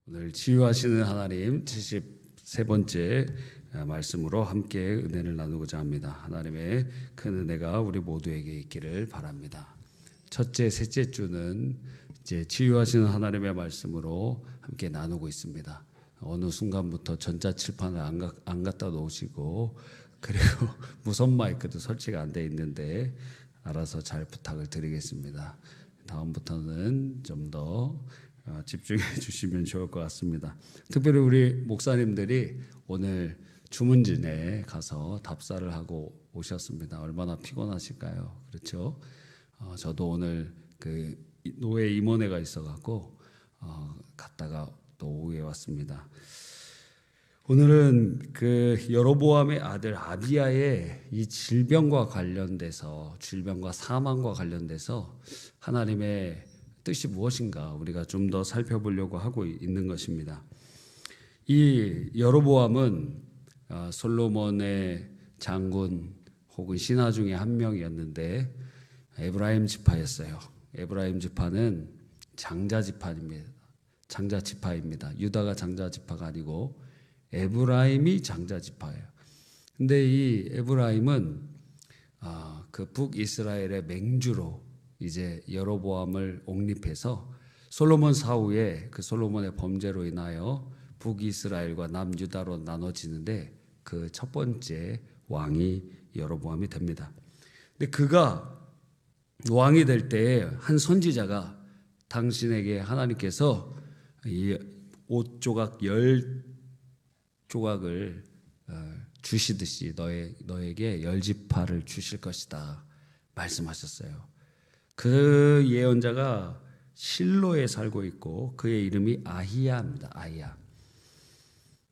오늘 치유하시는 하나님 73번째 말씀으로 함께 은혜를 나누고자 합니다. 하나님의 큰 은혜가 우리 모두에게 있기를 바랍니다. 첫째, 셋째 주는 이제 치유하시는 하나님의 말씀으로 함께 나누고 있습니다. 어느 순간부터 전자칠판을 안 갖다 놓으시고 그리고 무선 마이크도 설치가 안 돼 있는데 알아서 잘 부탁을 드리겠습니다. 다음부터는 좀더 집중해 주시면 좋을 것 같습니다. 특별히 우리 목사님들이 오늘 주문진에 가서 답사를 하고 오셨습니다. 얼마나 피곤하실까요? 그렇죠? 저도 오늘 그 노예 임원회가 있어갖고 갔다가 또 오후에 왔습니다. 오늘은 그 여로보암의 아들 아비야의 이 질병과 사망과 관련돼서 하나님의 뜻이 무엇인가 우리가 좀 더 살펴보려고 하고 있는 것입니다. 이 여로보암은 솔로몬의 장군 혹은 신하 중에 한 명이었는데 에브라임 지파였어요. 에브라임 지파는 장자 지파입니다. 유다가 장자 지파가 아니고 에브라임이 장자 지파예요. 근데 이 에브라임은 그 북이스라엘의 맹주로 이제 여로보암을 옹립해서 솔로몬 사후에 그 솔로몬의 범죄로 인하여 북이스라엘과 남유다로 나눠지는데 그 첫 번째 왕이 여로보암이 됩니다. 근데 그가 왕이 될 때에 한 선지자가 당신에게 하나님께서 이 옷 조각 10조각을 주시듯이 너에게 10지파를 주실 것이다 말씀하셨어요. 그 예언자가 실로에 살고 있고 그의 이름이 아히야입니다. 아히야.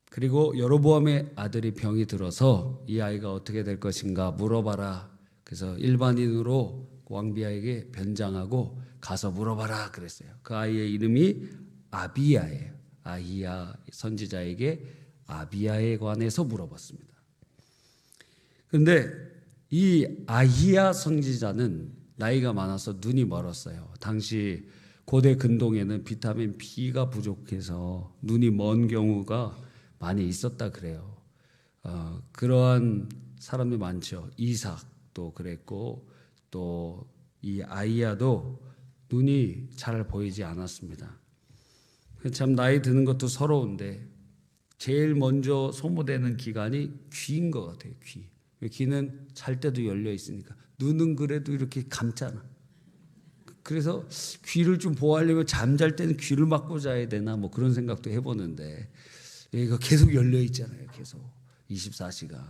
그리고 여로보암의 아들이 병이 들어서 이 아이가 어떻게 될 것인가 물어봐라. 그래서 일반인으로 왕비야에게 변장하고 가서 물어봐라 그랬어요. 그 아이의 이름이 아비야예요. 아히야 선지자에게 아비야에 관해서 물어봤습니다. 그런데 이 아히야 선지자는 나이가 많아서 눈이 멀었어요. 당시 고대 근동에는 비타민 B가 부족해서 눈이 먼 경우가 많이 있었다 그래요. 그러한 사람이 많죠. 이삭도 그랬고 또 이 아히야도 눈이 잘 보이지 않았습니다. 참 나이 드는 것도 서러운데 제일 먼저 소모되는 기관이 귀인 것 같아요. 귀는 잘 때도 열려 있으니까. 눈은 그래도 이렇게 감잖아. 그래서 귀를 좀 보호하려면 잠잘 때는 귀를 막고 자야 되나 뭐 그런 생각도 해보는데 얘가 계속 열려 있잖아요. 계속 24시간.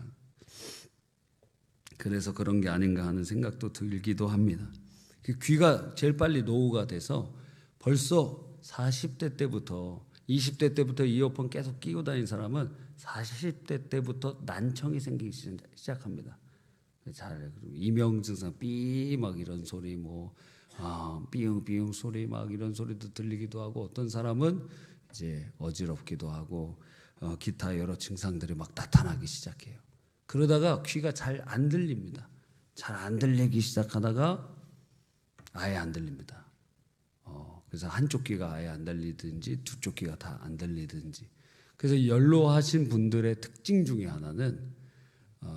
그래서 그런 게 아닌가 하는 생각도 들기도 합니다. 귀가 제일 빨리 노후가 돼서 벌써 40대 때부터 20대 때부터 이어폰 계속 끼고 다니는 사람은 40대 때부터 난청이 생기기 시작합니다. 잘 이명증상 삐 막 이런 소리 삐용 소리 막 이런 소리도 들리기도 하고 어떤 사람은 이제 어지럽기도 하고 기타 여러 증상들이 막 나타나기 시작해요. 그러다가 귀가 잘 안 들립니다. 잘 안 들리기 시작하다가 아예 안 들립니다. 그래서 한쪽 귀가 아예 안 들리든지 두 쪽 귀가 다 안 들리든지. 그래서 연로하신 분들의 특징 중에 하나는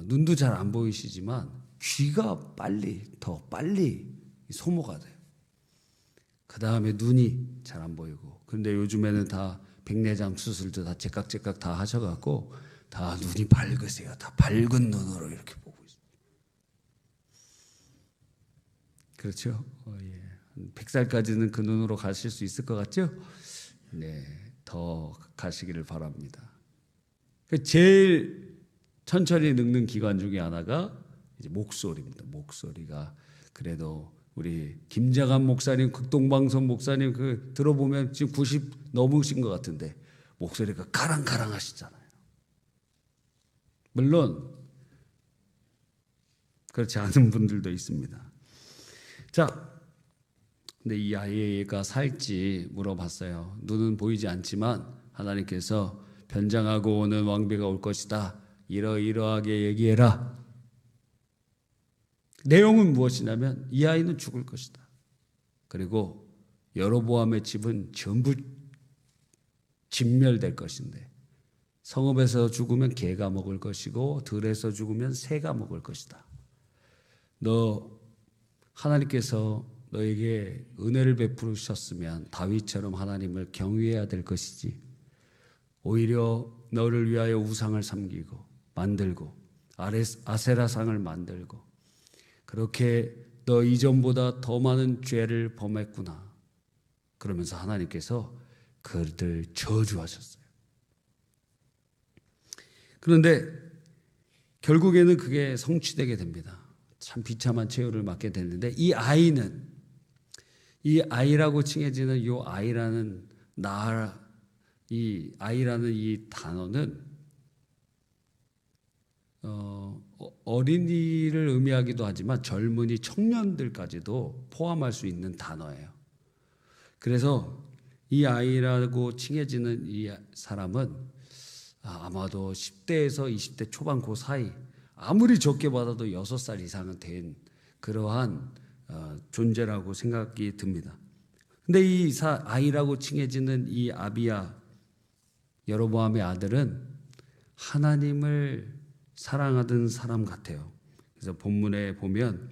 눈도 잘 안 보이시지만 귀가 더 빨리 소모가 돼요. 그 다음에 눈이 잘 안 보이고. 그런데 요즘에는 다 백내장 수술도 다 제깍제깍 다 하셔갖고 다 눈이 밝으세요. 다 밝은 눈으로 이렇게 보고 있어요. 그렇죠? 예. 100살까지는 그 눈으로 가실 수 있을 것 같죠? 네, 더 가시기를 바랍니다. 제일 천천히 늙는 기관 중에 하나가 이제 목소리입니다. 목소리가 그래도 우리 김자간 목사님, 극동방송 목사님 그 들어보면 지금 90 넘으신 것 같은데 목소리가 가랑가랑 하시잖아요. 물론 그렇지 않은 분들도 있습니다. 자, 근데 이 아이가 살지 물어봤어요. 눈은 보이지 않지만 하나님께서 변장하고 오는 왕비가 올 것이다. 이러이러하게 얘기해라. 내용은 무엇이냐면 이 아이는 죽을 것이다. 그리고 여로보암의 집은 전부 진멸될 것인데 성읍에서 죽으면 개가 먹을 것이고 들에서 죽으면 새가 먹을 것이다. 하나님께서 너에게 은혜를 베푸셨으면 다윗처럼 하나님을 경외해야 될 것이지 오히려 너를 위하여 우상을 섬기고 만들고 아세라상을 만들고 그렇게 너 이전보다 더 많은 죄를 범했구나. 그러면서 하나님께서 그들 저주하셨어요. 그런데 결국에는 그게 성취되게 됩니다. 참 비참한 최후를 맞게 됐는데 이 아이라고 칭해지는 이 아이라는 이 단어는 어린이를 의미하기도 하지만 젊은이 청년들까지도 포함할 수 있는 단어예요. 그래서 이 아이라고 칭해지는 이 사람은 아마도 10대에서 20대 초반 그 사이 아무리 적게 받아도 6살 이상은 된 그러한 존재라고 생각이 듭니다. 근데 이 아이라고 칭해지는 이 아비야 여로보암의 아들은 하나님을 사랑하던 사람 같아요. 그래서 본문에 보면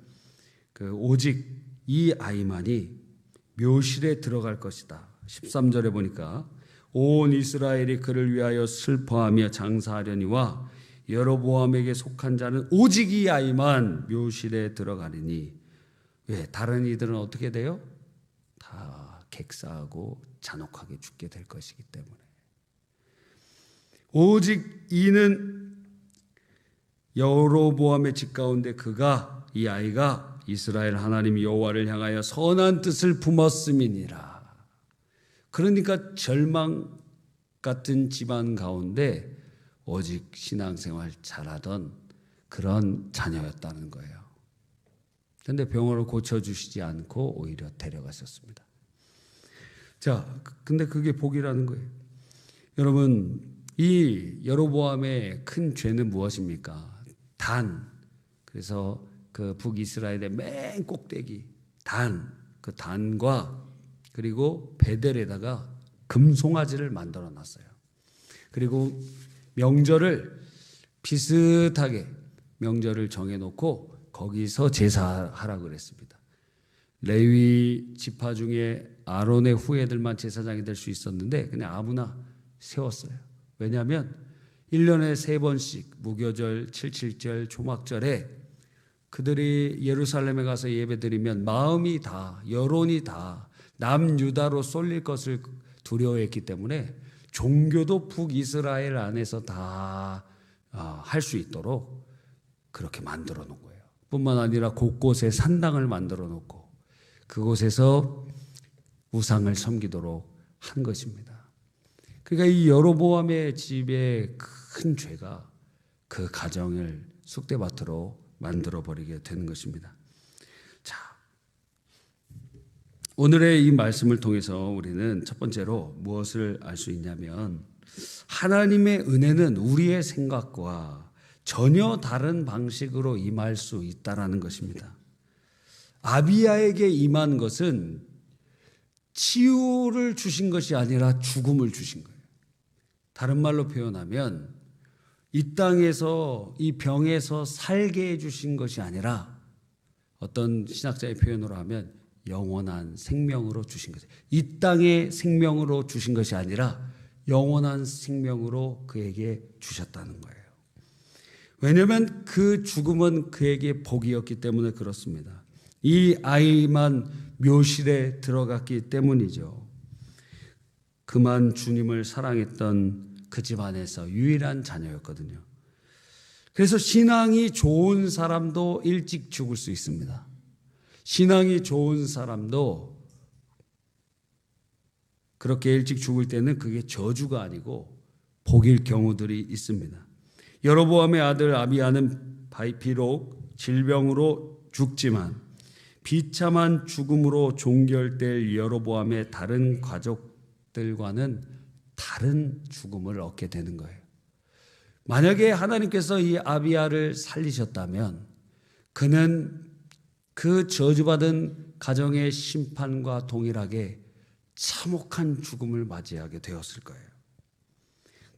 오직 이 아이만이 묘실에 들어갈 것이다. 13절에 보니까 온 이스라엘이 그를 위하여 슬퍼하며 장사하려니와 여로보암에게 속한 자는 오직 이 아이만 묘실에 들어가리니 왜? 다른 이들은 어떻게 돼요? 다 객사하고 잔혹하게 죽게 될 것이기 때문에 오직 이는 여로보암의 집 가운데 이 아이가 이스라엘 하나님 여호와를 향하여 선한 뜻을 품었음이니라. 그러니까 절망 같은 집안 가운데 오직 신앙생활 잘하던 그런 자녀였다는 거예요. 그런데 병으로 고쳐주시지 않고 오히려 데려가셨습니다. 자, 근데 그게 복이라는 거예요. 여러분, 이 여로보암의 큰 죄는 무엇입니까? 그래서 그 북이스라엘의 맨 꼭대기 그 단과 그리고 베델에다가 금송아지를 만들어 놨어요. 그리고 명절을 비슷하게 명절을 정해놓고 거기서 제사하라고 그랬습니다. 레위 지파 중에 아론의 후예들만 제사장이 될 수 있었는데 그냥 아무나 세웠어요. 왜냐하면 1년에 3번씩 무교절, 77절, 초막절에 그들이 예루살렘에 가서 예배드리면 마음이 다, 여론이 다 남유다로 쏠릴 것을 두려워했기 때문에 종교도 북이스라엘 안에서 다 할 수 있도록 그렇게 만들어 놓은 거예요. 뿐만 아니라 곳곳에 산당을 만들어 놓고 그곳에서 우상을 섬기도록 한 것입니다. 그러니까 이 여로보암의 집의 큰 죄가 그 가정을 쑥대밭으로 만들어버리게 되는 것입니다. 자, 오늘의 이 말씀을 통해서 우리는 첫 번째로 무엇을 알 수 있냐면 하나님의 은혜는 우리의 생각과 전혀 다른 방식으로 임할 수 있다라는 것입니다. 아비야에게 임한 것은 치유를 주신 것이 아니라 죽음을 주신 거예요. 다른 말로 표현하면 이 땅에서 이 병에서 살게 해주신 것이 아니라 어떤 신학자의 표현으로 하면 영원한 생명으로 주신 거죠. 이 땅의 생명으로 주신 것이 아니라 영원한 생명으로 그에게 주셨다는 거예요. 왜냐하면 그 죽음은 그에게 복이었기 때문에 그렇습니다. 이 아이만 묘실에 들어갔기 때문이죠. 그만 주님을 사랑했던 그 집안에서 유일한 자녀였거든요. 그래서 신앙이 좋은 사람도 일찍 죽을 수 있습니다. 신앙이 좋은 사람도 그렇게 일찍 죽을 때는 그게 저주가 아니고 복일 경우들이 있습니다. 여로보암의 아들 아비야는 비록 질병으로 죽지만 비참한 죽음으로 종결될 여로보암의 다른 가족들과는 다른 죽음을 얻게 되는 거예요. 만약에 하나님께서 이 아비야를 살리셨다면 그는 그 저주받은 가정의 심판과 동일하게 참혹한 죽음을 맞이하게 되었을 거예요.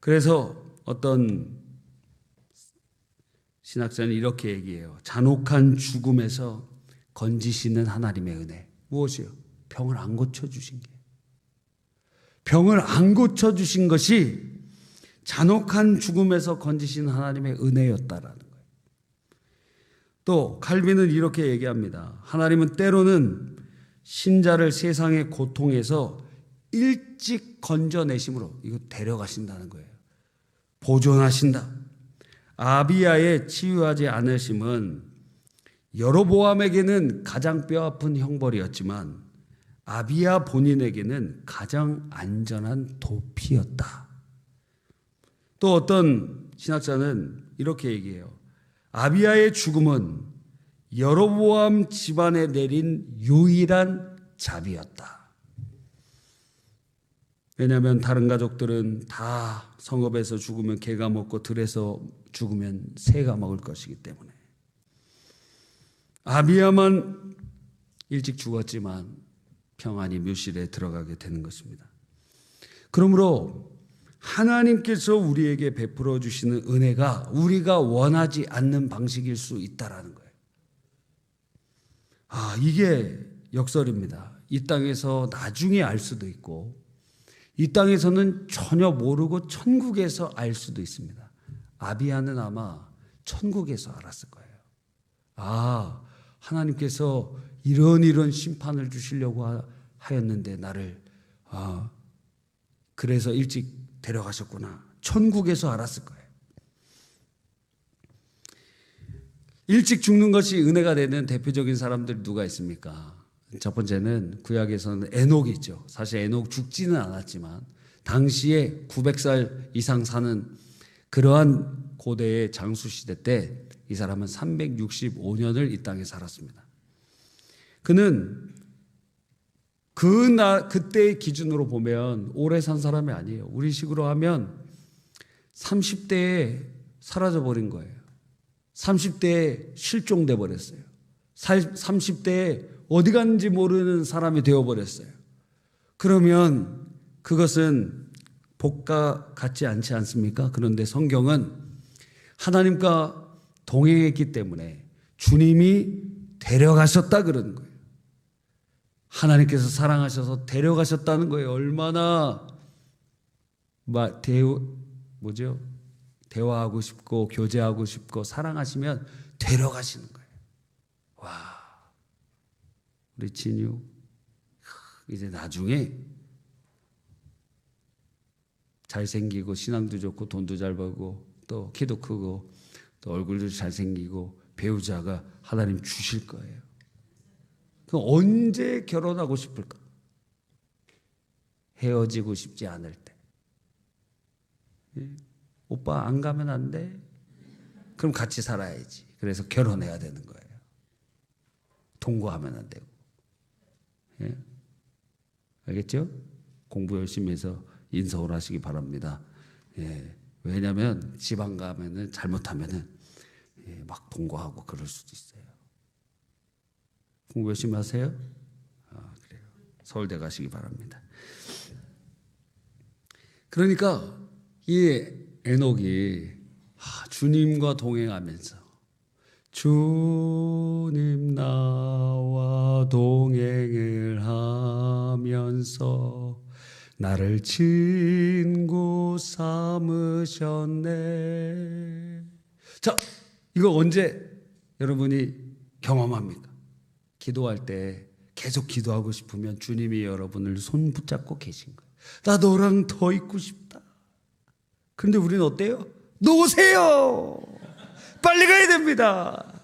그래서 어떤 신학자는 이렇게 얘기해요. 잔혹한 죽음에서 건지시는 하나님의 은혜. 무엇이요? 병을 안 고쳐주신 게. 병을 안 고쳐주신 것이 잔혹한 죽음에서 건지신 하나님의 은혜였다라는 거예요. 또 칼빈은 이렇게 얘기합니다. 하나님은 때로는 신자를 세상의 고통에서 일찍 건져내심으로 이거 데려가신다는 거예요. 보존하신다. 아비야에 치유하지 않으심은 여로보암에게는 가장 뼈아픈 형벌이었지만 아비야 본인에게는 가장 안전한 도피였다. 또 어떤 신학자는 이렇게 얘기해요. 아비야의 죽음은 여로보암 집안에 내린 유일한 자비였다. 왜냐하면 다른 가족들은 다 성읍에서 죽으면 개가 먹고 들에서 죽으면 새가 먹을 것이기 때문에 아비야만 일찍 죽었지만 평안히 묘실에 들어가게 되는 것입니다. 그러므로 하나님께서 우리에게 베풀어 주시는 은혜가 우리가 원하지 않는 방식일 수 있다라는 거예요. 이게 역설입니다. 이 땅에서 나중에 알 수도 있고 이 땅에서는 전혀 모르고 천국에서 알 수도 있습니다. 아비야는 아마 천국에서 알았을 거예요. 하나님께서 이런 심판을 주시려고 하였는데 나를 그래서 일찍 데려가셨구나. 천국에서 알았을 거예요. 일찍 죽는 것이 은혜가 되는 대표적인 사람들이 누가 있습니까? 첫 번째는 구약에서는 에녹이 있죠. 사실 에녹 죽지는 않았지만 당시에 900살 이상 사는 그러한 고대의 장수 시대 때 이 사람은 365년을 이 땅에 살았습니다. 그는 그때의 기준으로 보면 오래 산 사람이 아니에요. 우리 식으로 하면 30대에 사라져버린 거예요. 30대에 실종돼 버렸어요. 30대에 어디 갔는지 모르는 사람이 되어버렸어요. 그러면 그것은 복과 같지 않지 않습니까? 그런데 성경은 하나님과 동행했기 때문에 주님이 데려가셨다 그러는 거예요. 하나님께서 사랑하셔서 데려가셨다는 거예요. 얼마나 대화하고 싶고 교제하고 싶고 사랑하시면 데려가시는 거예요. 와, 우리 진유 이제 나중에 잘생기고 신앙도 좋고 돈도 잘 벌고 또 키도 크고 또 얼굴도 잘생기고 배우자가 하나님 주실 거예요. 그럼 언제 결혼하고 싶을까? 헤어지고 싶지 않을 때. 오빠 안 가면 안 돼? 그럼 같이 살아야지. 그래서 결혼해야 되는 거예요. 동거하면 안 되고. 예? 알겠죠? 공부 열심히 해서 인서울 하시기 바랍니다. 예. 왜냐하면 지방 가면은 잘못하면은 막 동거하고 그럴 수도 있어요. 공부 열심히 하세요. 그래요. 서울대 가시기 바랍니다. 그러니까 이 에녹이 주님과 동행하면서 주님 나와 동행을 하면서 나를 친구 삼으셨네. 자, 이거 언제 여러분이 경험합니까? 기도할 때 계속 기도하고 싶으면 주님이 여러분을 손 붙잡고 계신 거예요. 나 너랑 더 있고 싶다. 그런데 우리는 어때요? 놓으세요. 빨리 가야 됩니다.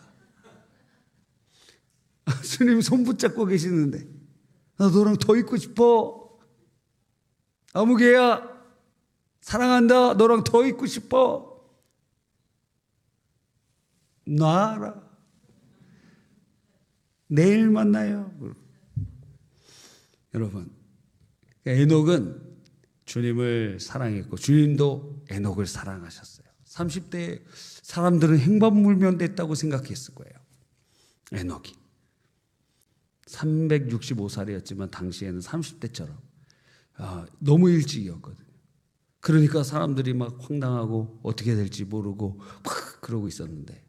주님 손 붙잡고 계시는데 나 너랑 더 있고 싶어. 아무개야 사랑한다. 너랑 더 있고 싶어. 놔라. 내일 만나요. 여러분, 에녹은 주님을 사랑했고 주님도 에녹을 사랑하셨어요. 30대 사람들은 행방불명 됐다고 생각했을 거예요. 에녹이 365살이었지만 당시에는 30대처럼 너무 일찍이었거든요. 그러니까 사람들이 막 황당하고 어떻게 될지 모르고 막 그러고 있었는데,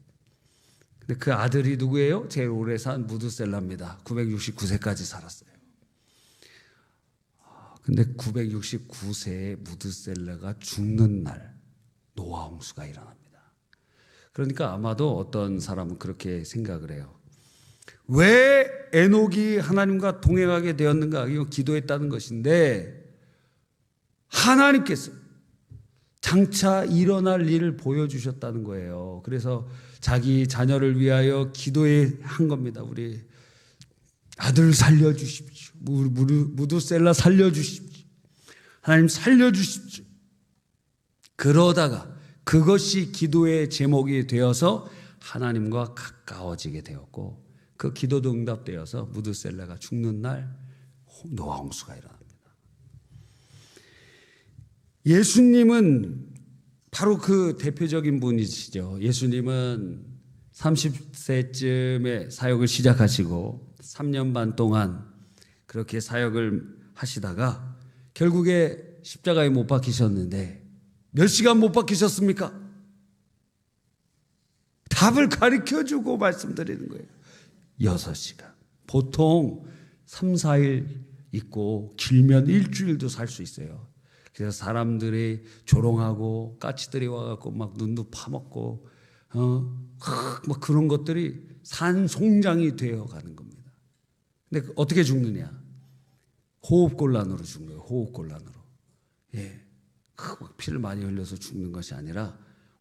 근데 그 아들이 누구예요? 제일 오래 산 무드셀라입니다. 969세까지 살았어요. 근데 969세에 무드셀라가 죽는 날 노아 홍수가 일어납니다. 그러니까 아마도 어떤 사람은 그렇게 생각을 해요. 왜 에녹이 하나님과 동행하게 되었는가? 이거 기도했다는 것인데, 하나님께서 장차 일어날 일을 보여주셨다는 거예요. 그래서 자기 자녀를 위하여 기도한 겁니다. 우리 아들 살려주십시오. 무드셀라 살려주십시오. 하나님 살려주십시오. 그러다가 그것이 기도의 제목이 되어서 하나님과 가까워지게 되었고, 그 기도도 응답되어서 무드셀라가 죽는 날 노아 홍수가 일어납니다. 예수님은 바로 그 대표적인 분이시죠. 예수님은 30세쯤에 사역을 시작하시고 3년 반 동안 그렇게 사역을 하시다가 결국에 십자가에 못 박히셨는데 몇 시간 못 박히셨습니까? 답을 가르쳐주고 말씀드리는 거예요. 6시간. 보통 3, 4일 있고 길면 일주일도 살 수 있어요. 그래서 사람들이 조롱하고 까치들이 와갖고 막 눈도 파먹고 막 그런 것들이 산송장이 되어가는 겁니다. 근데 어떻게 죽느냐? 호흡곤란으로 죽는 거예요. 호흡곤란으로. 예, 막 피를 많이 흘려서 죽는 것이 아니라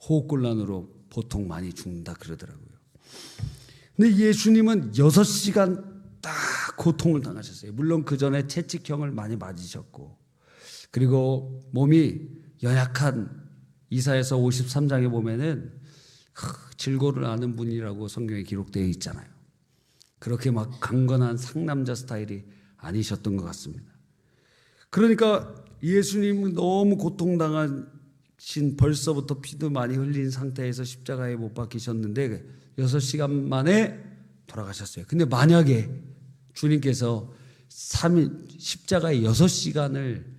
호흡곤란으로 보통 많이 죽는다 그러더라고요. 근데 예수님은 6시간 딱 고통을 당하셨어요. 물론 그 전에 채찍형을 많이 맞으셨고, 그리고 몸이 연약한 이사야서 53장에 보면은 질고를 아는 분이라고 성경에 기록되어 있잖아요. 그렇게 막 강건한 상남자 스타일이 아니셨던 것 같습니다. 그러니까 예수님은 너무 고통당하신, 벌써부터 피도 많이 흘린 상태에서 십자가에 못 박히셨는데 6시간 만에 돌아가셨어요. 근데 만약에 주님께서 십자가에 6시간을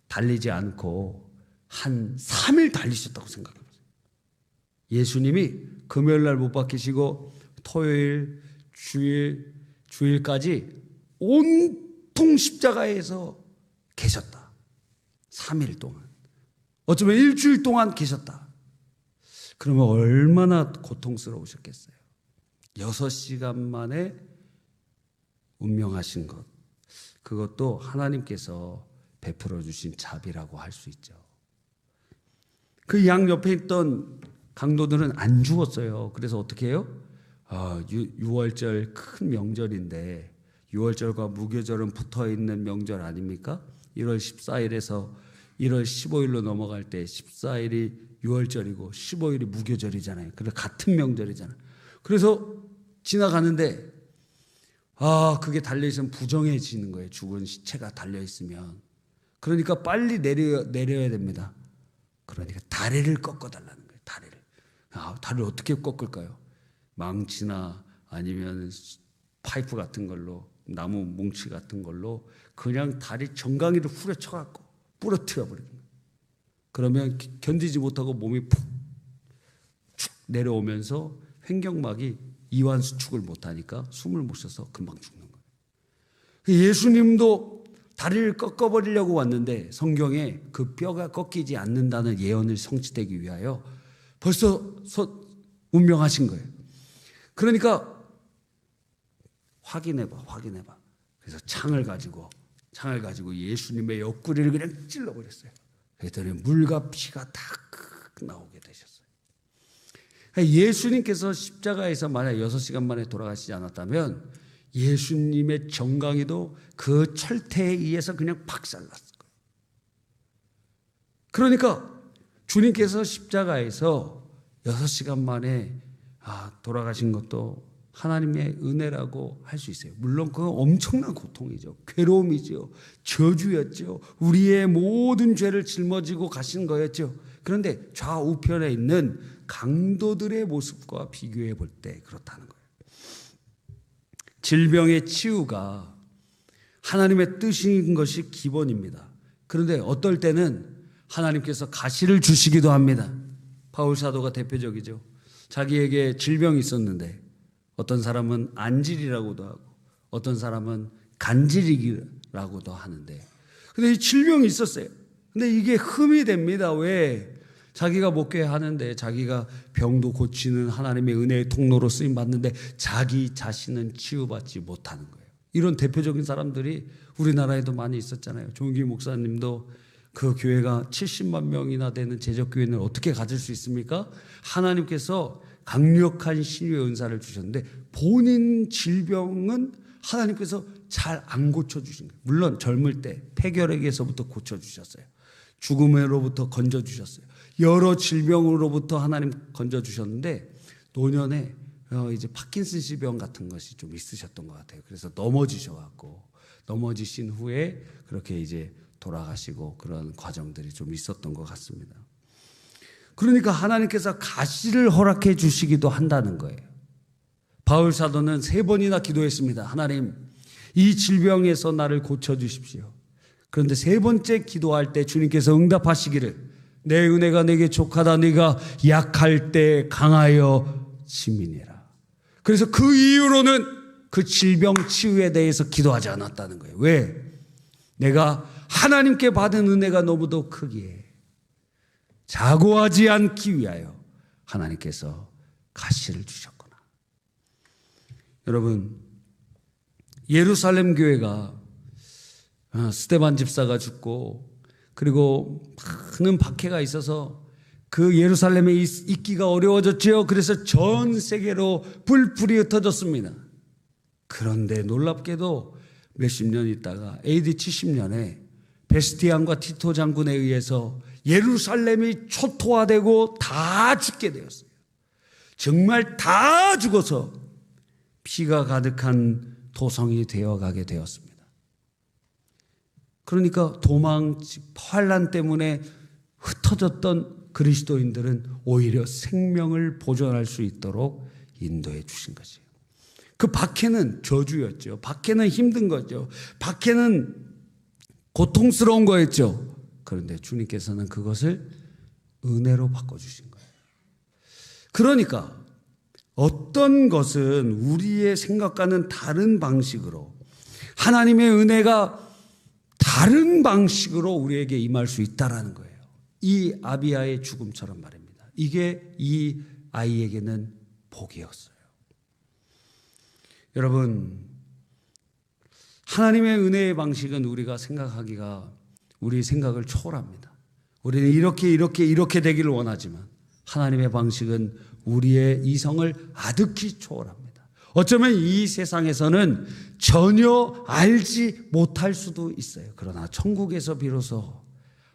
달리지 않고 한 3일 달리셨다고 생각해보세요. 예수님이 금요일 날 못 박히시고 토요일, 주일까지 온통 십자가에서 계셨다. 3일 동안. 어쩌면 일주일 동안 계셨다. 그러면 얼마나 고통스러우셨겠어요. 6시간 만에 운명하신 것, 그것도 하나님께서 베풀어 주신 자비라고 할 수 있죠. 그 양 옆에 있던 강도들은 안 죽었어요. 그래서 어떻게 해요? 6월절 큰 명절인데, 6월절과 무교절은 붙어있는 명절 아닙니까? 1월 14일에서 1월 15일로 넘어갈 때 14일이 6월절이고 15일이 무교절이잖아요. 그래서 같은 명절이잖아요. 그래서 지나가는데 그게 달려있으면 부정해지는 거예요. 죽은 시체가 달려있으면. 그러니까 빨리 내려야 됩니다. 그러니까 다리를 꺾어달라는 거예요. 다리를 어떻게 꺾을까요? 망치나 아니면 파이프 같은 걸로, 나무 뭉치 같은 걸로 그냥 다리 정강이를 후려쳐갖고 부러뜨려 버리는 거예요. 그러면 견디지 못하고 몸이 푹 내려오면서 횡격막이 이완 수축을 못하니까 숨을 못 쉬어서 금방 죽는 거예요. 예수님도 다리를 꺾어버리려고 왔는데 성경에 그 뼈가 꺾이지 않는다는 예언을 성취되기 위하여 벌써 운명하신 거예요. 그러니까 확인해봐. 그래서 창을 가지고 예수님의 옆구리를 그냥 찔러버렸어요. 그랬더니 물과 피가 다 나오게 되셨어요. 예수님께서 십자가에서 만약 6시간 만에 돌아가시지 않았다면 예수님의 정강이도 그 철퇴에 의해서 그냥 박살났을 거예요. 그러니까 주님께서 십자가에서 6시간 만에 돌아가신 것도 하나님의 은혜라고 할 수 있어요. 물론 그건 엄청난 고통이죠. 괴로움이죠. 저주였죠. 우리의 모든 죄를 짊어지고 가신 거였죠. 그런데 좌우편에 있는 강도들의 모습과 비교해 볼 때 그렇다는 거예요. 질병의 치유가 하나님의 뜻인 것이 기본입니다. 그런데 어떨 때는 하나님께서 가시를 주시기도 합니다. 바울 사도가 대표적이죠. 자기에게 질병이 있었는데 어떤 사람은 안질이라고도 하고 어떤 사람은 간질이라고도 하는데, 근데 이 질병이 있었어요. 근데 이게 흠이 됩니다. 왜? 자기가 목회하는데 자기가 병도 고치는 하나님의 은혜의 통로로 쓰임 받는데 자기 자신은 치유받지 못하는 거예요. 이런 대표적인 사람들이 우리나라에도 많이 있었잖아요. 조은기 목사님도 그 교회가 70만 명이나 되는 제적교회는 어떻게 가질 수 있습니까? 하나님께서 강력한 신유의 은사를 주셨는데 본인 질병은 하나님께서 잘 안 고쳐주신 거예요. 물론 젊을 때 폐결핵에서부터 고쳐주셨어요. 죽음으로부터 건져주셨어요. 여러 질병으로부터 하나님 건져주셨는데 노년에 이제 파킨슨씨 병 같은 것이 좀 있으셨던 것 같아요. 그래서 넘어지셔갖고 넘어지신 후에 그렇게 이제 돌아가시고 그런 과정들이 좀 있었던 것 같습니다. 그러니까 하나님께서 가시를 허락해 주시기도 한다는 거예요. 바울 사도는 3번이나 기도했습니다. 하나님, 이 질병에서 나를 고쳐주십시오. 그런데 3번째 기도할 때 주님께서 응답하시기를 내 은혜가 내게 족하다 네가 약할 때 강하여 힘이니라. 그래서 그 이후로는 그 질병 치유에 대해서 기도하지 않았다는 거예요. 왜? 내가 하나님께 받은 은혜가 너무도 크기에 자고하지 않기 위하여 하나님께서 가시를 주셨구나. 여러분, 예루살렘 교회가 스데반 집사가 죽고 그리고 많은 박해가 있어서 그 예루살렘에 있기가 어려워졌죠. 그래서 전 세계로 불풀이 흩어졌습니다. 그런데 놀랍게도 몇십 년 있다가 AD 70년에 베스티안과 티토 장군에 의해서 예루살렘이 초토화되고 다 죽게 되었어요. 정말 다 죽어서 피가 가득한 도성이 되어가게 되었습니다. 그러니까 환란 때문에 흩어졌던 그리스도인들은 오히려 생명을 보존할 수 있도록 인도해 주신 것이에요. 그 박해는 저주였죠. 박해는 힘든 거죠. 박해는 고통스러운 거였죠. 그런데 주님께서는 그것을 은혜로 바꿔주신 거예요. 그러니까 어떤 것은 우리의 생각과는 다른 방식으로 하나님의 은혜가 다른 방식으로 우리에게 임할 수 있다라는 거예요. 이 아비야의 죽음처럼 말입니다. 이게 이 아이에게는 복이었어요. 여러분, 하나님의 은혜의 방식은 우리가 생각하기가 우리 생각을 초월합니다. 우리는 이렇게 되기를 원하지만 하나님의 방식은 우리의 이성을 아득히 초월합니다. 어쩌면 이 세상에서는 전혀 알지 못할 수도 있어요. 그러나 천국에서 비로소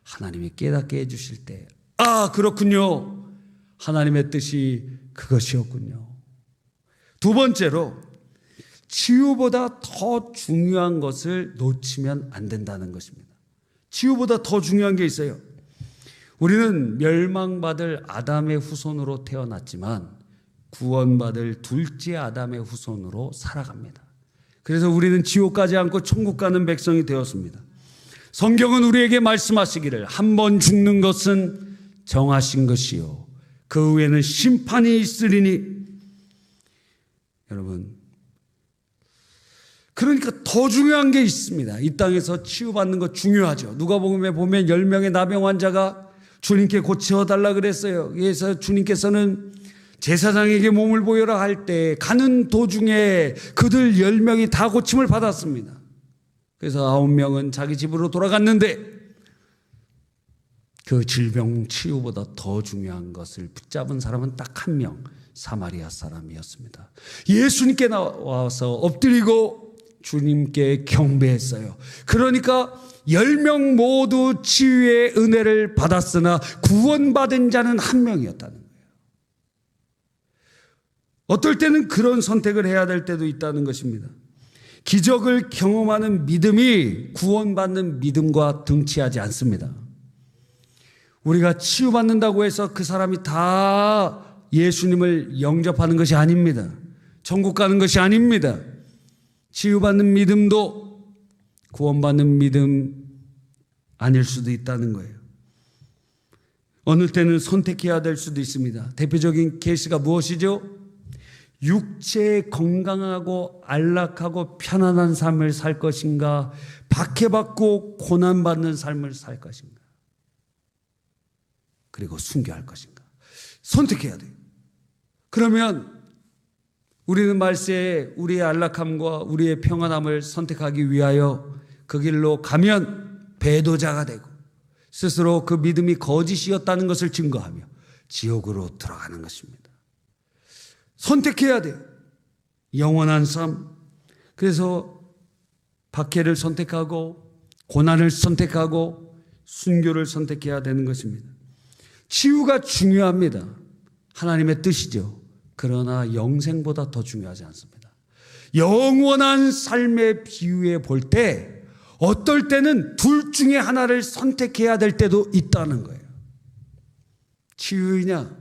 하나님이 깨닫게 해주실 때, 아, 그렇군요. 하나님의 뜻이 그것이었군요. 두 번째로, 치유보다 더 중요한 것을 놓치면 안 된다는 것입니다. 치유보다 더 중요한 게 있어요. 우리는 멸망받을 아담의 후손으로 태어났지만 구원받을 둘째 아담의 후손으로 살아갑니다. 그래서 우리는 지옥 가지 않고 천국 가는 백성이 되었습니다. 성경은 우리에게 말씀하시기를 한 번 죽는 것은 정하신 것이요 그 후에는 심판이 있으리니. 여러분, 그러니까 더 중요한 게 있습니다. 이 땅에서 치유받는 거 중요하죠. 누가복음에 보면 10명의 나병 환자가 주님께 고쳐달라 그랬어요. 그래서 주님께서는 제사장에게 몸을 보여라 할 때 가는 도중에 그들 10명이 다 고침을 받았습니다. 그래서 9명은 자기 집으로 돌아갔는데 그 질병 치유보다 더 중요한 것을 붙잡은 사람은 딱 한 명, 사마리아 사람이었습니다. 예수님께 나와서 엎드리고 주님께 경배했어요. 그러니까 10명 모두 치유의 은혜를 받았으나 구원받은 자는 한 명이었다는 거예요. 어떨 때는 그런 선택을 해야 될 때도 있다는 것입니다. 기적을 경험하는 믿음이 구원받는 믿음과 등치하지 않습니다. 우리가 치유받는다고 해서 그 사람이 다 예수님을 영접하는 것이 아닙니다. 천국 가는 것이 아닙니다. 치유받는 믿음도 구원받는 믿음 아닐 수도 있다는 거예요. 어느 때는 선택해야 될 수도 있습니다. 대표적인 케이스가 무엇이죠? 육체의 건강하고 안락하고 편안한 삶을 살 것인가, 박해받고 고난받는 삶을 살 것인가, 그리고 순교할 것인가. 선택해야 돼요. 그러면 우리는 말세에 우리의 안락함과 우리의 평안함을 선택하기 위하여 그 길로 가면 배도자가 되고 스스로 그 믿음이 거짓이었다는 것을 증거하며 지옥으로 들어가는 것입니다. 선택해야 돼요. 영원한 삶. 그래서 박해를 선택하고 고난을 선택하고 순교를 선택해야 되는 것입니다. 치유가 중요합니다. 하나님의 뜻이죠. 그러나 영생보다 더 중요하지 않습니다. 영원한 삶의 비유에 볼 때 어떨 때는 둘 중에 하나를 선택해야 될 때도 있다는 거예요. 치유이냐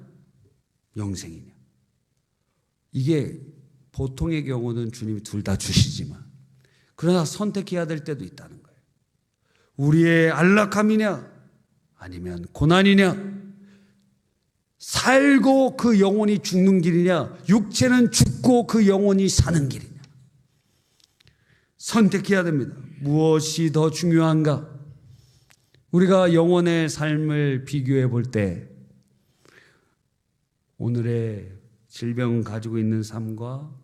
영생이냐. 이게 보통의 경우는 주님이 둘 다 주시지만 그러나 선택해야 될 때도 있다는 거예요. 우리의 안락함이냐 아니면 고난이냐, 살고 그 영혼이 죽는 길이냐, 육체는 죽고 그 영혼이 사는 길이냐. 선택해야 됩니다. 무엇이 더 중요한가? 우리가 영혼의 삶을 비교해 볼 때 오늘의 질병을 가지고 있는 삶과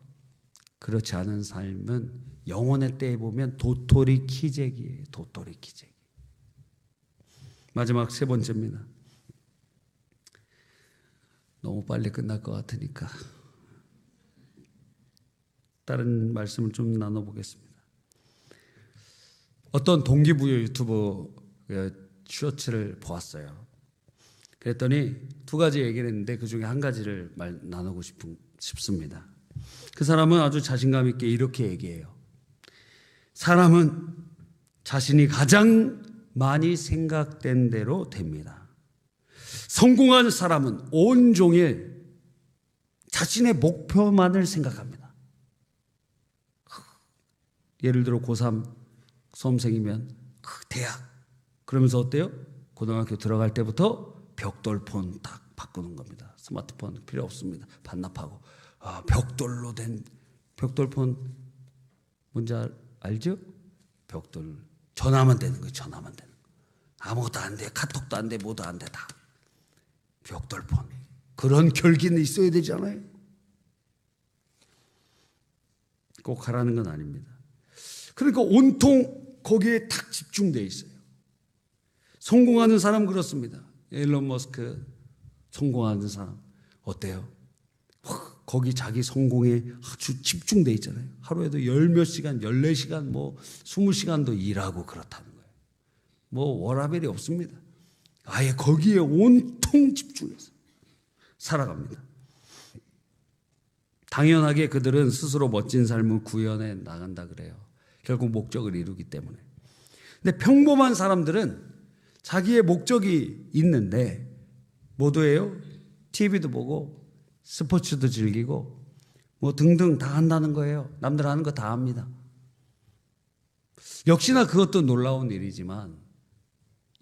그렇지 않은 삶은 영혼의 때에 보면 도토리 키재기예요. 도토리 키재기. 마지막 세 번째입니다. 너무 빨리 끝날 것 같으니까 다른 말씀을 좀 나눠보겠습니다. 어떤 동기부여 유튜브 쇼츠를 보았어요. 그랬더니 두 가지 얘기를 했는데 그 중에 한 가지를 나누고 싶습니다. 그 사람은 아주 자신감 있게 이렇게 얘기해요. 사람은 자신이 가장 많이 생각된 대로 됩니다. 성공한 사람은 온종일 자신의 목표만을 생각합니다. 예를 들어 고3 수험생이면 대학, 그러면서 어때요? 고등학교 들어갈 때부터 벽돌폰 딱 바꾸는 겁니다. 스마트폰 필요 없습니다. 반납하고. 벽돌로 된 벽돌폰 뭔지 알죠? 벽돌. 전화만 되는 거예요. 전화만 되는 거. 아무것도 안 돼. 카톡도 안 돼. 뭐도 안 돼. 다. 벽돌폰. 그런 결기는 있어야 되잖아요. 꼭 하라는 건 아닙니다. 그러니까 온통 거기에 탁 집중되어 있어요. 성공하는 사람 그렇습니다. 일론 머스크 성공하는 사람 어때요? 거기 자기 성공에 아주 집중되어 있잖아요. 하루에도 10몇 시간, 14시간, 20시간도 일하고 그렇다는 거예요. 워라벨이 없습니다. 아예 거기에 온통 집중해서 살아갑니다. 당연하게 그들은 스스로 멋진 삶을 구현해 나간다 그래요. 결국 목적을 이루기 때문에. 근데 평범한 사람들은 자기의 목적이 있는데 뭐도해요? TV도 보고 스포츠도 즐기고 등등 다 한다는 거예요. 남들 하는 거 다 합니다. 역시나 그것도 놀라운 일이지만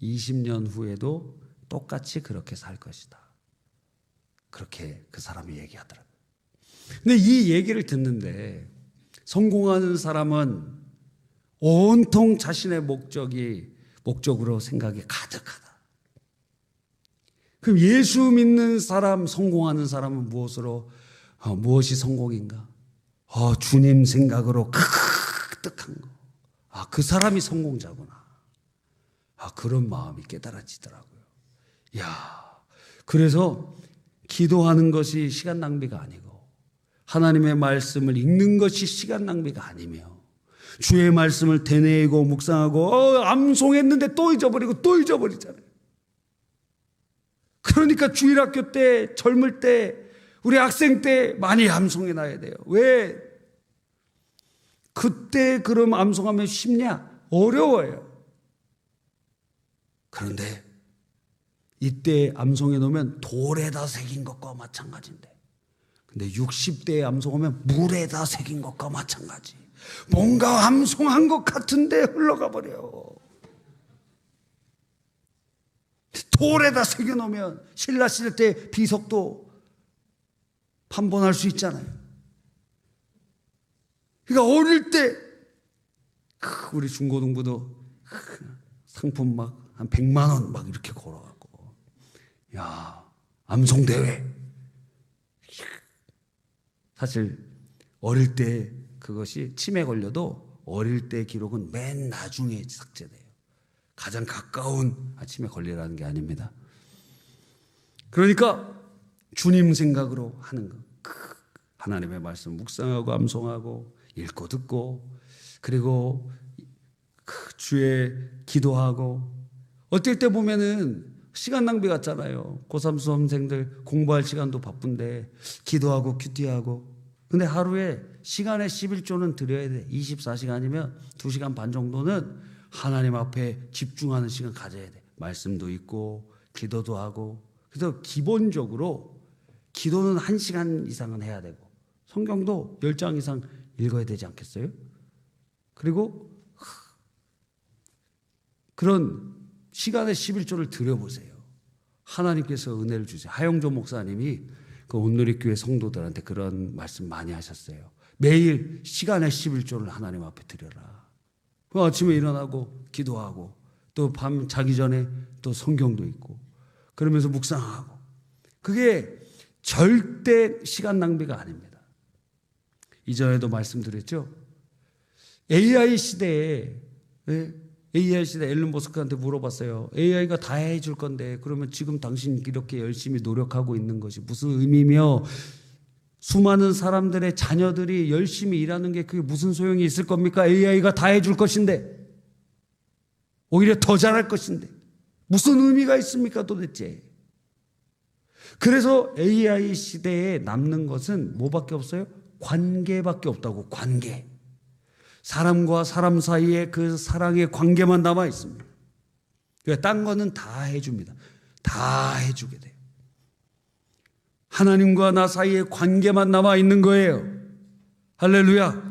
20년 후에도 똑같이 그렇게 살 것이다. 그렇게 그 사람이 얘기하더라고요. 근데 이 얘기를 듣는데 성공하는 사람은 온통 자신의 목적으로 생각이 가득하다. 그럼 예수 믿는 사람, 성공하는 사람은 무엇이 성공인가? 주님 생각으로 가득한 거. 그 사람이 성공자구나. 그런 마음이 깨달아지더라고요. 그래서 기도하는 것이 시간 낭비가 아니고 하나님의 말씀을 읽는 것이 시간 낭비가 아니며 주의 말씀을 되뇌이고 묵상하고 암송했는데 또 잊어버리고 또 잊어버리잖아요. 그러니까 주일학교 때, 젊을 때, 우리 학생 때 많이 암송해 놔야 돼요. 왜? 그때 그럼 암송하면 쉽냐? 어려워요. 그런데 이때 암송해 놓으면 돌에다 새긴 것과 마찬가지인데, 근데 60대에 암송하면 물에다 새긴 것과 마찬가지. 뭔가 암송한 것 같은데 흘러가 버려. 돌에다 새겨놓으면 신라시대 때 비석도 판본할 수 있잖아요. 그러니까 어릴 때 우리 중고등부도 상품 막 한 100만 원 막 이렇게 걸어갖고, 야, 암송대회. 사실 어릴 때 그것이 치매 걸려도 어릴 때 기록은 맨 나중에 삭제돼요. 가장 가까운 치매 걸리라는 게 아닙니다. 그러니까 주님 생각으로 하는 것, 하나님의 말씀 묵상하고 암송하고 읽고 듣고, 그리고 주의 기도하고, 어떨 때 보면은 시간 낭비 같잖아요. 고3 수험생들 공부할 시간도 바쁜데 기도하고 큐티하고. 근데 하루에 시간의 11조는 드려야 돼. 24시간이면 2시간 반 정도는 하나님 앞에 집중하는 시간 가져야 돼. 말씀도 있고 기도도 하고. 그래서 기본적으로 기도는 1시간 이상은 해야 되고, 성경도 10장 이상 읽어야 되지 않겠어요? 그리고 그런 시간의 11조를 드려보세요. 하나님께서 은혜를 주세요. 하영조 목사님이 그 온누리교회 성도들한테 그런 말씀 많이 하셨어요. 매일 시간의 11조를 하나님 앞에 드려라. 아침에 일어나고 기도하고, 또 밤 자기 전에 또 성경도 읽고, 그러면서 묵상하고. 그게 절대 시간 낭비가 아닙니다. 이전에도 말씀드렸죠. AI 시대에 앨런 머스크한테 물어봤어요. AI가 다 해줄 건데 그러면 지금 당신 이렇게 열심히 노력하고 있는 것이 무슨 의미며, 수많은 사람들의 자녀들이 열심히 일하는 게 그게 무슨 소용이 있을 겁니까? AI가 다 해줄 것인데, 오히려 더 잘할 것인데 무슨 의미가 있습니까 도대체? 그래서 AI 시대에 남는 것은 뭐밖에 없어요? 관계밖에 없다고. 관계. 사람과 사람 사이에 그 사랑의 관계만 남아 있습니다. 그러니까 딴 거는 다 해줍니다. 다 해주게 돼요. 하나님과 나 사이에 관계만 남아 있는 거예요. 할렐루야.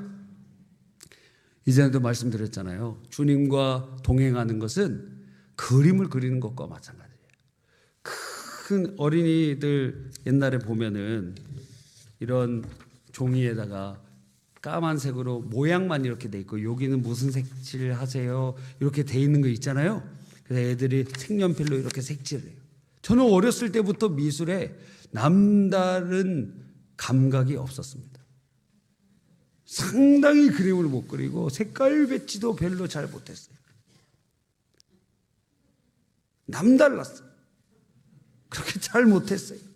이전에도 말씀드렸잖아요. 주님과 동행하는 것은 그림을 그리는 것과 마찬가지예요. 큰 어린이들 옛날에 보면은 이런 종이에다가 까만색으로 모양만 이렇게 돼 있고, 여기는 무슨 색칠 하세요 이렇게 돼 있는 거 있잖아요. 그래서 애들이 색연필로 이렇게 색칠해요. 저는 어렸을 때부터 미술에 남다른 감각이 없었습니다. 상당히 그림을 못 그리고 색깔 배치도 별로 잘 못했어요. 남달랐어요. 그렇게 잘 못했어요.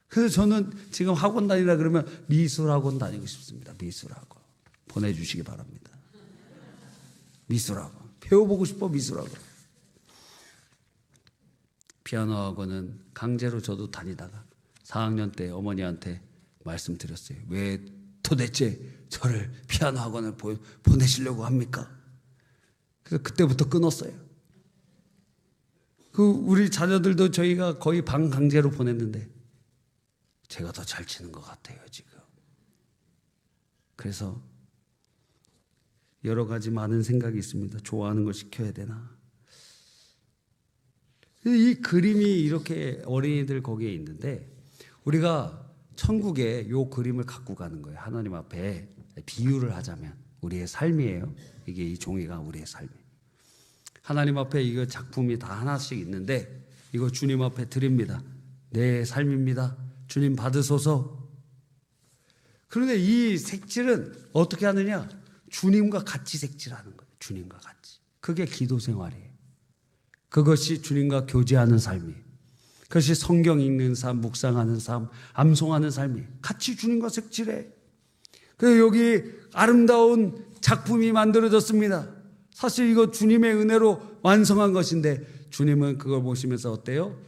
그래서 저는 지금 학원 다니라 그러면 미술학원 다니고 싶습니다. 미술학원 보내주시기 바랍니다. 미술학원 배워보고 싶어. 미술학원. 피아노 학원은 강제로 저도 다니다가 4학년 때 어머니한테 말씀드렸어요. 왜 도대체 저를 피아노 학원을 보내시려고 합니까? 그래서 그때부터 끊었어요. 우리 자녀들도 저희가 거의 반강제로 보냈는데 제가 더 잘 치는 것 같아요 지금. 그래서 여러 가지 많은 생각이 있습니다. 좋아하는 걸 시켜야 되나. 이 그림이 이렇게 어린이들 거기에 있는데, 우리가 천국에 이 그림을 갖고 가는 거예요. 하나님 앞에 비유를 하자면 우리의 삶이에요. 이게 이 종이가 우리의 삶이에요. 하나님 앞에 이거 작품이 다 하나씩 있는데 이거 주님 앞에 드립니다. 내 삶입니다. 주님 받으소서. 그런데 이 색칠은 어떻게 하느냐? 주님과 같이 색칠하는 거예요. 주님과 같이. 그게 기도 생활이에요. 그것이 주님과 교제하는 삶이에요. 그것이 성경 읽는 삶, 묵상하는 삶, 암송하는 삶이에요. 같이 주님과 색칠해. 그래서 여기 아름다운 작품이 만들어졌습니다. 사실 이거 주님의 은혜로 완성한 것인데, 주님은 그걸 보시면서 어때요?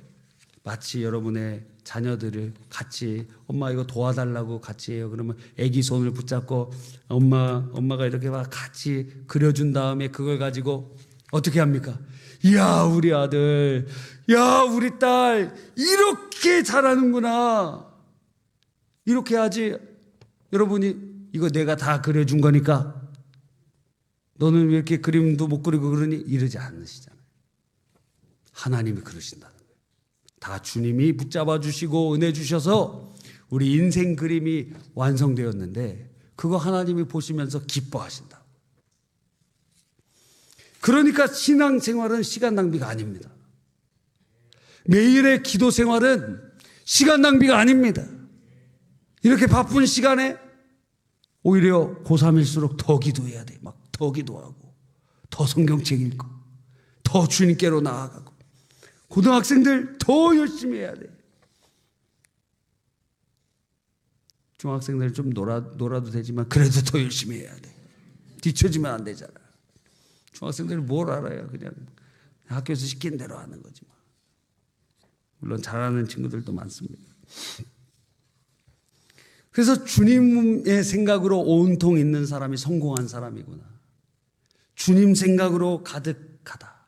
마치 여러분의 자녀들을 같이 엄마 이거 도와달라고 같이 해요. 그러면 애기 손을 붙잡고 엄마가 이렇게 막 같이 그려준 다음에 그걸 가지고 어떻게 합니까? 이야 우리 아들, 야 우리 딸 이렇게 잘하는구나. 이렇게 하지. 여러분이 이거 내가 다 그려준 거니까 너는 왜 이렇게 그림도 못 그리고 그러니? 이러지 않으시잖아요. 하나님이 그러신다는 거예요. 다 주님이 붙잡아 주시고 은혜 주셔서 우리 인생 그림이 완성되었는데 그거 하나님이 보시면서 기뻐하신다. 그러니까 신앙생활은 시간 낭비가 아닙니다. 매일의 기도 생활은 시간 낭비가 아닙니다. 이렇게 바쁜 시간에 오히려 고3일수록 더 기도해야 돼. 막 더 기도하고 더 성경책 읽고 더 주님께로 나아가고 고등학생들 더 열심히 해야 돼. 중학생들 좀 놀아도 되지만 그래도 더 열심히 해야 돼. 뒤처지면 안 되잖아. 중학생들은 뭘 알아요. 그냥 학교에서 시킨 대로 하는 거지. 물론 잘하는 친구들도 많습니다. 그래서 주님의 생각으로 온통 있는 사람이 성공한 사람이구나. 주님 생각으로 가득하다.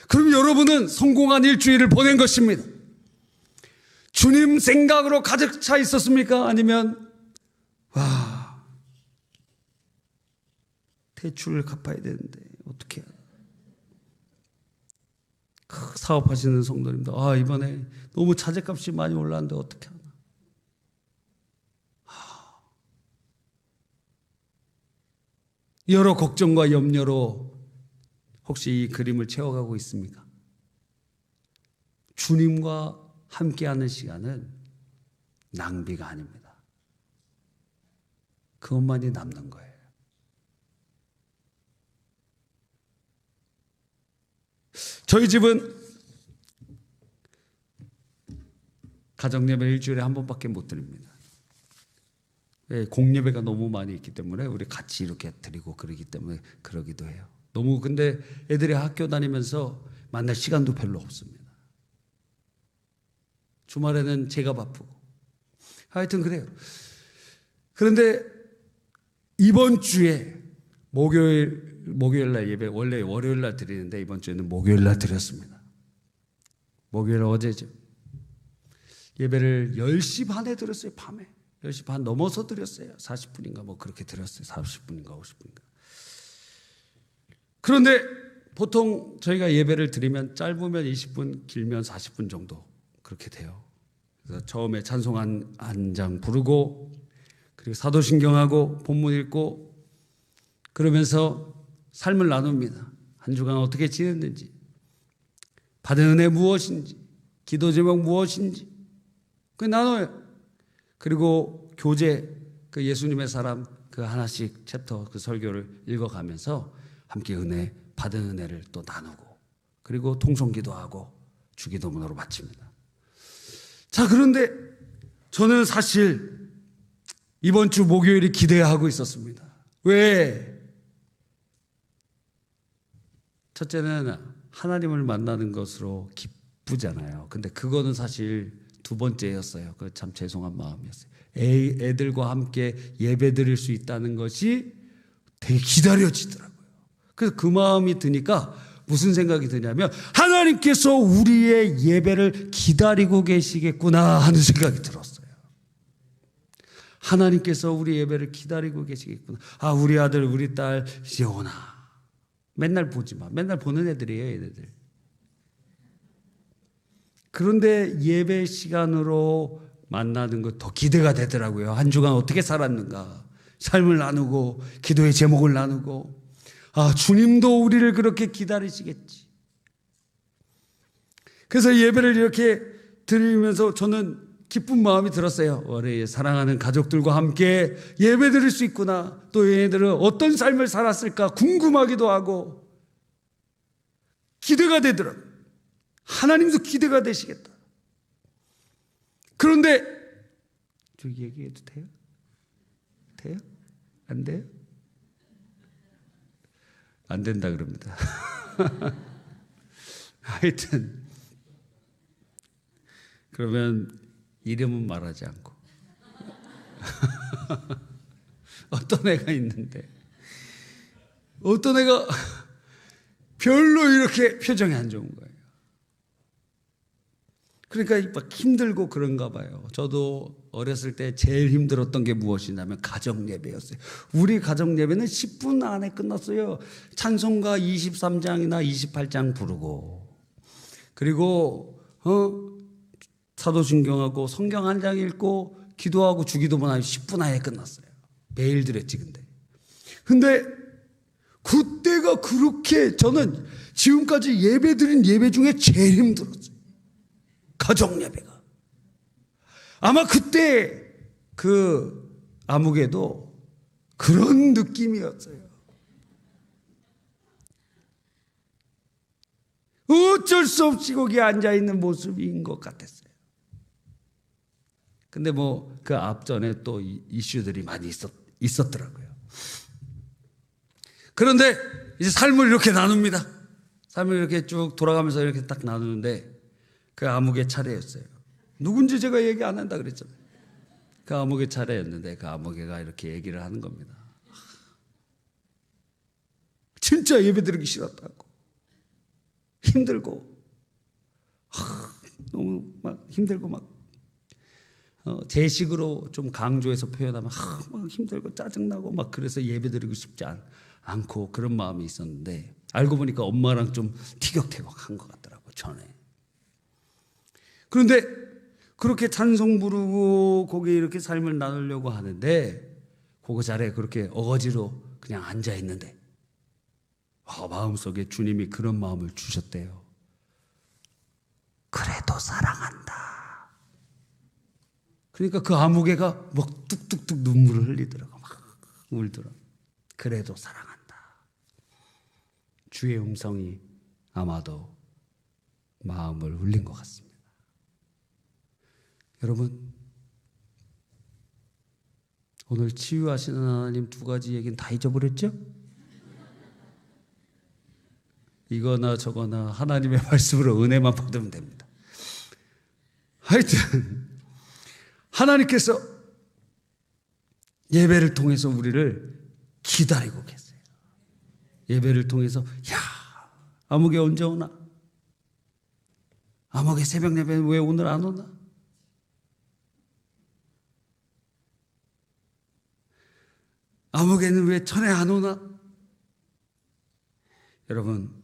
그럼 여러분은 성공한 일주일을 보낸 것입니다. 주님 생각으로 가득 차 있었습니까? 아니면 대출을 갚아야 되는데 어떻게 해야? 사업하시는 성도님들, 이번에 너무 자재값이 많이 올랐는데 어떻게 하나? 여러 걱정과 염려로 혹시 이 그림을 채워가고 있습니까? 주님과 함께하는 시간은 낭비가 아닙니다. 그것만이 남는 거예요. 저희 집은 가정예배 일주일에 한 번밖에 못 드립니다. 공예배가 너무 많이 있기 때문에 우리 같이 이렇게 드리고 그러기 때문에 그러기도 해요. 너무 근데 애들이 학교 다니면서 만날 시간도 별로 없습니다. 주말에는 제가 바쁘고 하여튼 그래요. 그런데 이번 주에 목요일 날 예배, 원래 월요일 날 드리는데 이번 주에는 목요일 날 드렸습니다. 목요일 어제죠. 예배를 10시 반에 드렸어요. 밤에 10시 반 넘어서 드렸어요. 40분인가 뭐 그렇게 드렸어요. 40분인가 50분인가. 그런데 보통 저희가 예배를 드리면 짧으면 20분, 길면 40분 정도 그렇게 돼요. 그래서 처음에 찬송 한 장 부르고 그리고 사도신경하고 본문 읽고 그러면서 삶을 나눕니다. 한 주간 어떻게 지냈는지, 받은 은혜 무엇인지, 기도 제목 무엇인지 그 나눠요. 그리고 교재, 그 예수님의 사람 그 하나씩 챕터 그 설교를 읽어가면서 함께 받은 은혜를 또 나누고 그리고 통성기도하고 주기도문으로 마칩니다. 자, 그런데 저는 사실 이번 주 목요일이 기대하고 있었습니다. 왜? 첫째는 하나님을 만나는 것으로 기쁘잖아요. 근데 그거는 사실 두 번째였어요. 그 참 죄송한 마음이었어요. 애들과 함께 예배 드릴 수 있다는 것이 되게 기다려지더라고요. 그래서 그 마음이 드니까 무슨 생각이 드냐면 하나님께서 우리의 예배를 기다리고 계시겠구나 하는 생각이 들었어요. 하나님께서 우리 예배를 기다리고 계시겠구나. 우리 아들 우리 딸 이제 오나. 맨날 보지 마. 맨날 보는 애들이에요, 얘네들. 그런데 예배 시간으로 만나는 것 더 기대가 되더라고요. 한 주간 어떻게 살았는가. 삶을 나누고 기도의 제목을 나누고 주님도 우리를 그렇게 기다리시겠지. 그래서 예배를 이렇게 드리면서 저는 기쁜 마음이 들었어요. 우리 사랑하는 가족들과 함께 예배 드릴 수 있구나. 또 얘네들은 어떤 삶을 살았을까 궁금하기도 하고 기대가 되더라고요. 하나님도 기대가 되시겠다. 그런데 저기 얘기해도 돼요? 돼요? 안 돼요? 안 된다 그럽니다. 하여튼 그러면 이름은 말하지 않고 어떤 애가 있는데 어떤 애가 별로 이렇게 표정이 안 좋은 거예요. 그러니까 막 힘들고 그런가 봐요. 저도 어렸을 때 제일 힘들었던 게 무엇이냐면 가정예배였어요. 우리 가정예배는 10분 안에 끝났어요. 찬송가 23장이나 28장 부르고 그리고 사도신경하고 성경 한 장 읽고 기도하고 주기도만 하면 10분 안에 끝났어요. 매일 드렸지. 근데 그때가 그렇게 저는 지금까지 예배 드린 예배 중에 제일 힘들었어요. 가정 예배가. 아마 그때 그 암흑에도 그런 느낌이었어요. 어쩔 수 없이 거기에 앉아있는 모습인 것 같았어요. 근데 뭐 그 앞전에 또 이슈들이 많이 있었더라고요. 그런데 이제 삶을 이렇게 나눕니다. 삶을 이렇게 쭉 돌아가면서 이렇게 딱 나누는데 그 암흑의 차례였어요. 누군지 제가 얘기 안 한다 그랬잖아요. 그 암흑의 차례였는데 그 암흑이가 이렇게 얘기를 하는 겁니다. 진짜 예배드리기 싫었다고. 힘들고 너무 막 힘들고 막 제 식으로 좀 강조해서 표현하면 막 힘들고 짜증나고 막 그래서 예배드리고 싶지 않고 그런 마음이 있었는데 알고 보니까 엄마랑 좀 티격태격한 것 같더라고요. 전에. 그런데 그렇게 찬송 부르고 거기 이렇게 삶을 나누려고 하는데 그거 자리에 그렇게 어거지로 그냥 앉아 있는데 마음속에 주님이 그런 마음을 주셨대요. 그래도 사랑한다. 그러니까 그 아무개가 막 뚝뚝뚝 눈물을 흘리더라고. 막 울더라고. 그래도 사랑한다. 주의 음성이 아마도 마음을 울린 것 같습니다. 여러분, 오늘 치유하시는 하나님 두 가지 얘기는 다 잊어버렸죠? 이거나 저거나 하나님의 말씀으로 은혜만 받으면 됩니다. 하여튼 하나님께서 예배를 통해서 우리를 기다리고 계세요. 예배를 통해서 암흑에 언제 오나? 암흑에 새벽 예배는 왜 오늘 안 오나? 암흑에는 왜 전에 안 오나? 여러분,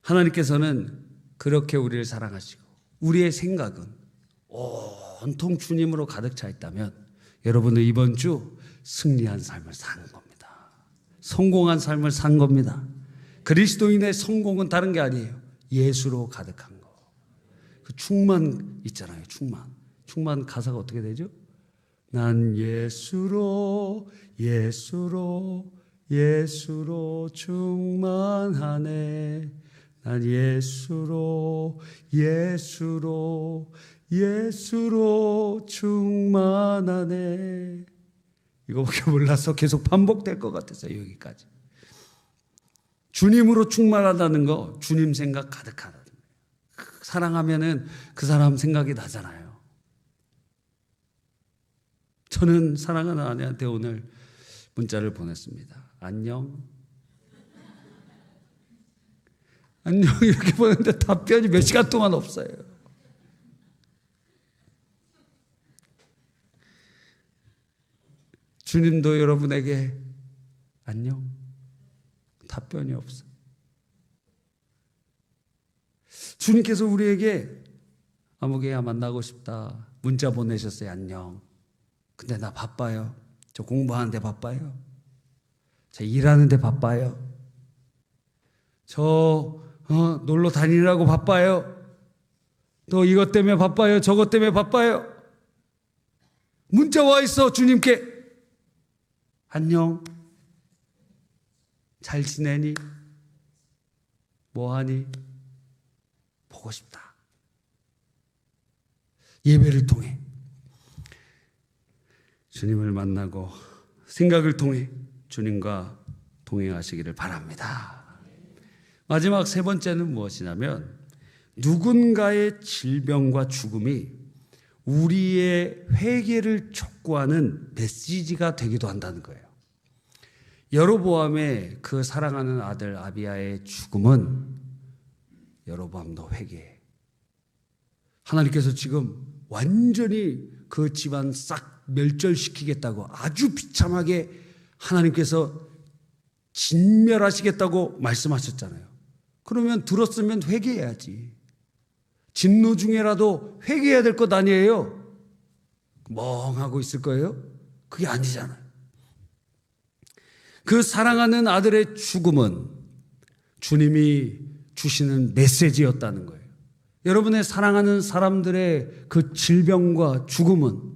하나님께서는 그렇게 우리를 사랑하시고 우리의 생각은 온통 주님으로 가득 차 있다면 여러분은 이번 주 승리한 삶을 산 겁니다. 성공한 삶을 산 겁니다. 그리스도인의 성공은 다른 게 아니에요. 예수로 가득한 거. 그 충만 있잖아요. 충만 가사가 어떻게 되죠? 난 예수로 충만하네. 난 예수로 충만하네. 이거밖에 몰라서 계속 반복될 것 같았어요. 여기까지. 주님으로 충만하다는 거, 주님 생각 가득하다는 거예요. 사랑하면은 그 사람 생각이 나잖아요. 저는 사랑하는 아내한테 오늘 문자를 보냈습니다. 안녕 이렇게 보냈는데 답변이 몇 시간 동안 없어요. 주님도 여러분에게 안녕 답변이 없어. 주님께서 우리에게 아무개야 만나고 싶다 문자 보내셨어요. 안녕. 근데 나 바빠요. 저 공부하는데 바빠요. 저 일하는데 바빠요. 저 놀러 다니느라고 바빠요. 또 이것 때문에 바빠요. 저것 때문에 바빠요. 문자 와 있어. 주님께 안녕. 잘 지내니? 뭐하니? 보고 싶다. 예배를 통해 주님을 만나고 생각을 통해 주님과 동행하시기를 바랍니다. 마지막 세 번째는 무엇이냐면 누군가의 질병과 죽음이 우리의 회개를 촉구하는 메시지가 되기도 한다는 거예요. 여로보암의 그 사랑하는 아들 아비야의 죽음은 여로보암도 회개해. 하나님께서 지금 완전히 그 집안 싹 멸절시키겠다고 아주 비참하게 하나님께서 진멸하시겠다고 말씀하셨잖아요. 그러면 들었으면 회개해야지. 진노 중에라도 회개해야 될 것 아니에요? 멍하고 있을 거예요? 그게 아니잖아요. 그 사랑하는 아들의 죽음은 주님이 주시는 메시지였다는 거예요. 여러분의 사랑하는 사람들의 그 질병과 죽음은,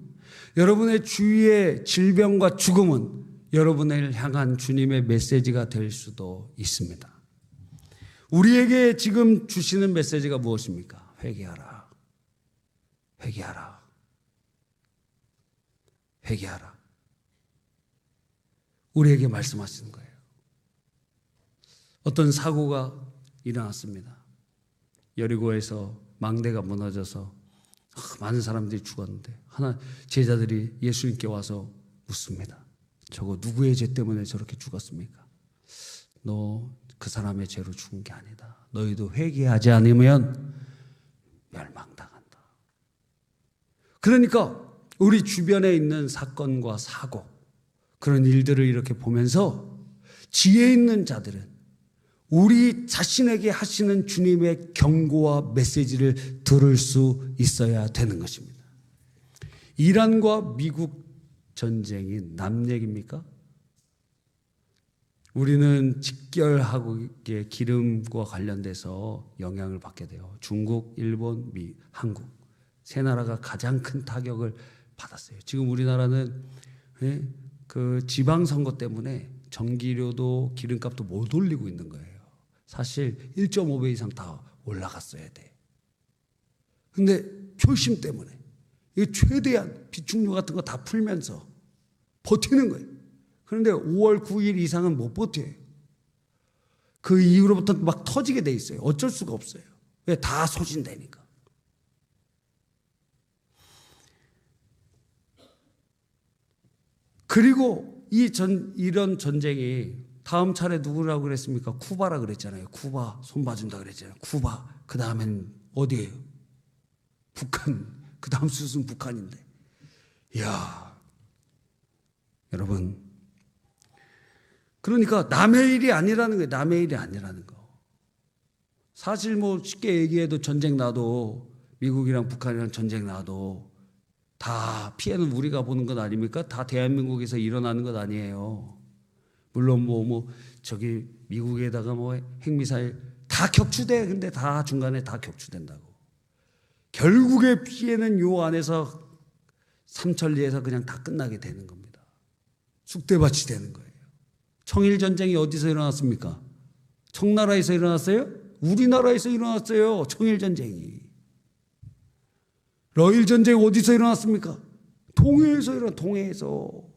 여러분의 주위의 질병과 죽음은 여러분을 향한 주님의 메시지가 될 수도 있습니다. 우리에게 지금 주시는 메시지가 무엇입니까? 회개하라. 회개하라. 회개하라. 우리에게 말씀하시는 거예요. 어떤 사고가 일어났습니다. 여리고에서 망대가 무너져서 많은 사람들이 죽었는데 하나 제자들이 예수님께 와서 묻습니다. 저거 누구의 죄 때문에 저렇게 죽었습니까? 너 그 사람의 죄로 죽은 게 아니다. 너희도 회개하지 않으면 멸망당한다. 그러니까 우리 주변에 있는 사건과 사고, 그런 일들을 이렇게 보면서 지혜 있는 자들은 우리 자신에게 하시는 주님의 경고와 메시지를 들을 수 있어야 되는 것입니다. 이란과 미국 전쟁이 남 얘기입니까? 우리는 직결하고의 기름과 관련돼서 영향을 받게 돼요. 중국, 일본, 한국 세 나라가 가장 큰 타격을 받았어요. 지금 우리나라는 그 지방선거 때문에 전기료도 기름값도 못 올리고 있는 거예요. 사실 1.5배 이상 다 올라갔어야 돼. 근데 표심 때문에 이게 최대한 비축료 같은 거 다 풀면서 버티는 거예요. 그런데 5월 9일 이상은 못 버텨요. 그 이후로부터 막 터지게 돼 있어요. 어쩔 수가 없어요. 왜? 다 소진되니까. 그리고 이런 전쟁이 다음 차례 누구라고 그랬습니까? 쿠바라 그랬잖아요. 쿠바 손 봐준다 그랬잖아요. 쿠바. 그 다음엔 어디예요? 북한. 그 다음 수순 북한인데. 이야, 여러분. 그러니까 남의 일이 아니라는 거예요. 남의 일이 아니라는 거. 사실 뭐 쉽게 얘기해도 전쟁 나도, 미국이랑 북한이랑 전쟁 나도 다 피해는 우리가 보는 것 아닙니까? 다 대한민국에서 일어나는 것 아니에요. 물론 저기 미국에다가 핵미사일 다 격추돼. 근데 다 중간에 다 격추된다고. 결국의 피해는 요 안에서 삼천리에서 그냥 다 끝나게 되는 겁니다. 쑥대밭이 되는 거예요. 청일전쟁이 어디서 일어났습니까? 청나라에서 일어났어요? 우리나라에서 일어났어요. 청일전쟁이. 러일전쟁이 어디서 일어났습니까? 동해에서 일어났어요. 동해에서.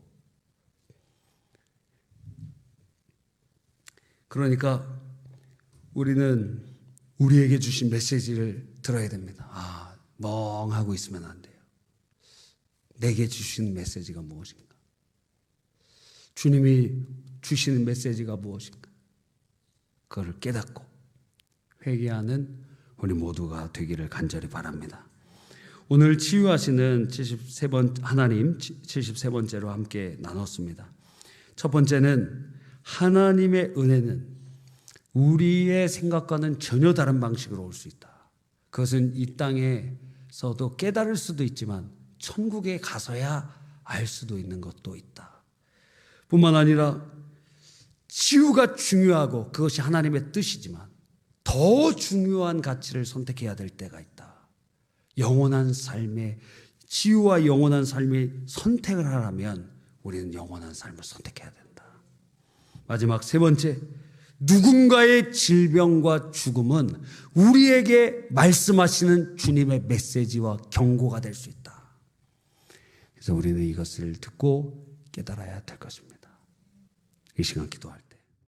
그러니까 우리는 우리에게 주신 메시지를 들어야 됩니다. 멍하고 있으면 안 돼요. 내게 주신 메시지가 무엇인가? 주님이 주시는 메시지가 무엇인가? 그걸 깨닫고 회개하는 우리 모두가 되기를 간절히 바랍니다. 오늘 치유하시는 73번 하나님 73번째로 함께 나눴습니다. 첫 번째는 하나님의 은혜는 우리의 생각과는 전혀 다른 방식으로 올 수 있다. 그것은 이 땅에서도 깨달을 수도 있지만 천국에 가서야 알 수도 있는 것도 있다. 뿐만 아니라 치유가 중요하고 그것이 하나님의 뜻이지만 더 중요한 가치를 선택해야 될 때가 있다. 영원한 삶의 치유와 영원한 삶의 선택을 하려면 우리는 영원한 삶을 선택해야 된다. 마지막 세 번째, 누군가의 질병과 죽음은 우리에게 말씀하시는 주님의 메시지와 경고가 될 수 있다. 그래서 우리는 이것을 듣고 깨달아야 될 것입니다. 이 시간 기도할 때